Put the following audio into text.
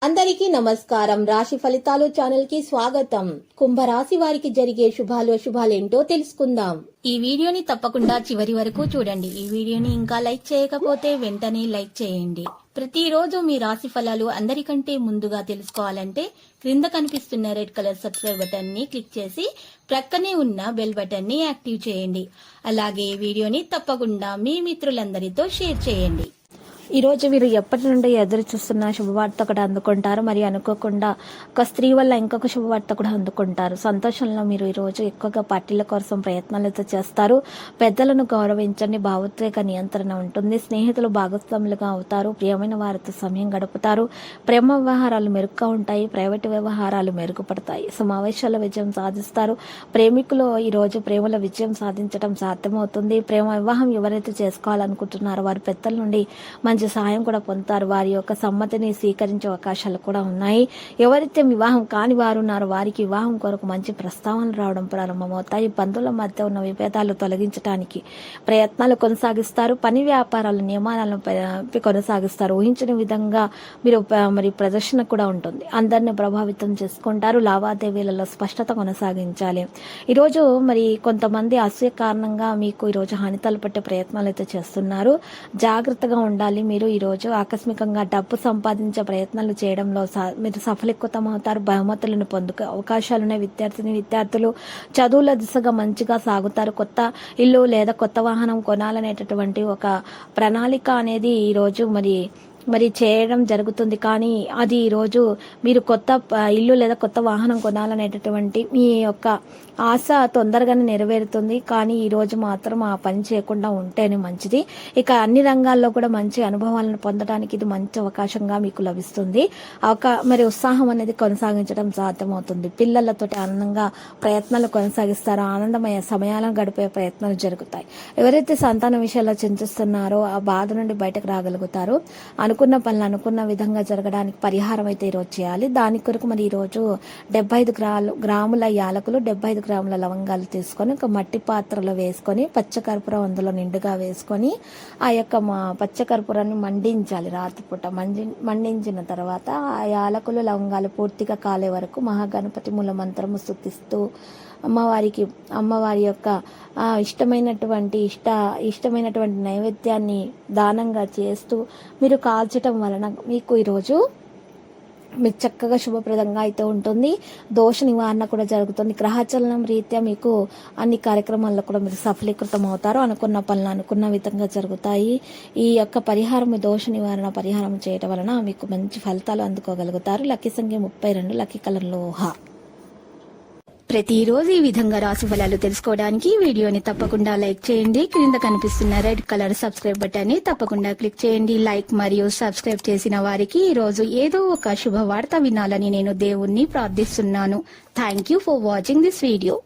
అందరికీ నమస్కారం. రాశి ఫలితాలు ఛానల్ కి స్వాగతం. కుంభరాశి వారికి జరిగే శుభాలేంటో తెలుసుకుందాం. ఈ వీడియోని తప్పకుండా చివరి వరకు చూడండి. ఈ వీడియోని ఇంకా లైక్ చేయకపోతే వెంటనే లైక్ చేయండి. ప్రతిరోజు మీ రాశి ఫలాలు అందరికంటే ముందుగా తెలుసుకోవాలంటే క్రింద కనిపిస్తున్న రెడ్ కలర్ సబ్స్క్రైబ్ బటన్ ని క్లిక్ చేసి ప్రక్కనే ఉన్న బెల్ బటన్ ని యాక్టివ్ చేయండి. అలాగే ఈ వీడియోని తప్పకుండా మీ మిత్రులందరితో షేర్ చేయండి. ఈ రోజు వీరు ఎప్పటి నుండి ఎదురు చూస్తున్న శుభవార్త కూడా అందుకుంటారు. మరి అనుకోకుండా ఒక స్త్రీ వల్ల ఇంకొక శుభవార్త కూడా అందుకుంటారు. సంతోషంలో మీరు ఈ రోజు ఎక్కువగా పార్టీల కోసం ప్రయత్నాలతో చేస్తారు. పెద్దలను గౌరవించండి. భావోద్వేగ నియంత్రణ ఉంటుంది. స్నేహితులు భాగస్వాములుగా అవుతారు. ప్రియమైన వారితో సమయం గడుపుతారు. ప్రేమ వ్యవహారాలు మెరుగ్గా ఉంటాయి. ప్రైవేటు వ్యవహారాలు మెరుగుపడతాయి. సమావేశాల విజయం సాధిస్తారు. ప్రేమికులు ఈ రోజు ప్రేమల విజయం సాధించడం సాధ్యమవుతుంది. ప్రేమ వివాహం ఎవరైతే చేసుకోవాలనుకుంటున్నారో వారి పెద్దల నుండి మంచి సహాయం కూడా పొందుతారు. వారి యొక్క సమ్మతిని స్వీకరించే అవకాశాలు కూడా ఉన్నాయి. ఎవరైతే వివాహం కాని వారు ఉన్నారో వారికి వివాహం కొరకు మంచి ప్రస్తావనలు రావడం ప్రారంభమవుతాయి. బంధువుల మధ్య ఉన్న విభేదాలు తొలగించడానికి ప్రయత్నాలు కొనసాగిస్తారు. పని వ్యాపారాల నియమాలను కొనసాగిస్తారు. ఊహించిన విధంగా మీరు మరి ప్రదర్శన కూడా ఉంటుంది. అందరినీ ప్రభావితం చేసుకుంటారు. లావాదేవీలలో స్పష్టత కొనసాగించాలి. ఈరోజు మరి కొంతమంది అసూయ కారణంగా మీకు ఈరోజు హాని తలపెట్టే ప్రయత్నాలు అయితే చేస్తున్నారు. జాగ్రత్తగా ఉండాలి. మీరు ఈరోజు ఆకస్మికంగా డబ్బు సంపాదించే ప్రయత్నాలు చేయడంలో మీరు సఫలీకృతమవుతారు. బహుమతులను పొందుకు అవకాశాలున్న విద్యార్థులు చదువుల దిశగా మంచిగా సాగుతారు. కొత్త ఇల్లు లేదా కొత్త వాహనం కొనాలనేటటువంటి ఒక ప్రణాళిక అనేది ఈరోజు మరి చేయడం జరుగుతుంది. కానీ అది ఈరోజు మీరు కొత్త ఇల్లు లేదా కొత్త వాహనం కొనాలనేటటువంటి మీ యొక్క ఆశ తొందరగానే నెరవేరుతుంది. కానీ ఈరోజు మాత్రం ఆ పని చేయకుండా ఉంటేనే మంచిది. ఇక అన్ని రంగాల్లో కూడా మంచి అనుభవాలను పొందడానికి ఇది మంచి అవకాశంగా మీకు లభిస్తుంది. మరి ఉత్సాహం అనేది కొనసాగించడం సాధ్యమవుతుంది. పిల్లలతోటి ఆనందంగా ప్రయత్నాలు కొనసాగిస్తారో ఆనందమయ సమయాలను గడిపే ప్రయత్నాలు జరుగుతాయి. ఎవరైతే సంతాన విషయాల్లో చింతిస్తున్నారో ఆ బాధ నుండి బయటకు రాగలుగుతారు. అనుకున్న పనులు అనుకున్న విధంగా జరగడానికి పరిహారం అయితే ఈరోజు చేయాలి. దాని కొరకు మరి ఈరోజు 75 గ్రాముల యాలకులు 75 గ్రాముల లవంగాలు తీసుకొని ఒక మట్టి పాత్రలో వేసుకొని పచ్చకర్పూరం అందులో నిండుగా వేసుకొని ఆ యొక్క పచ్చకర్పూరాన్ని మండించాలి. రాత్రిపూట మండించిన తర్వాత ఆ యాలకులు లవంగాలు పూర్తిగా కాలే వరకు మహాగణపతి మూల మంత్రము స్తుతిస్తూ అమ్మవారి యొక్క ఇష్టమైనటువంటి నైవేద్యాన్ని దానంగా చేస్తూ మీరు కాల్చటం వలన మీకు ఈరోజు మీకు చక్కగా శుభప్రదంగా అయితే ఉంటుంది. దోష నివారణ కూడా జరుగుతుంది. గ్రహచలనం రీత్యా మీకు అన్ని కార్యక్రమాల్లో కూడా మీరు సఫలీకృతం అవుతారు. అనుకున్న పనులు అనుకున్న విధంగా జరుగుతాయి. ఈ యొక్క పరిహారం దోష నివారణ పరిహారం చేయటం వలన మీకు మంచి ఫలితాలు అందుకోగలుగుతారు. లక్కీ సంఖ్య 32, లక్కీ కలర్ లోహ. ప్రతిరోజు ఈ విధంగా రాశి ఫలాలు తెలుసుకోవడానికి వీడియోని తప్పకుండా లైక్ చేయండి. క్రింద కనిపిస్తున్న రెడ్ కలర్ సబ్స్క్రైబ్ బటన్ ని తప్పకుండా క్లిక్ చేయండి. లైక్ మరియు సబ్స్క్రైబ్ చేసిన వారికి ఈ రోజు ఏదో ఒక శుభవార్త వినాలని నేను దేవుణ్ణి ప్రార్థిస్తున్నాను. Thank you for watching this video.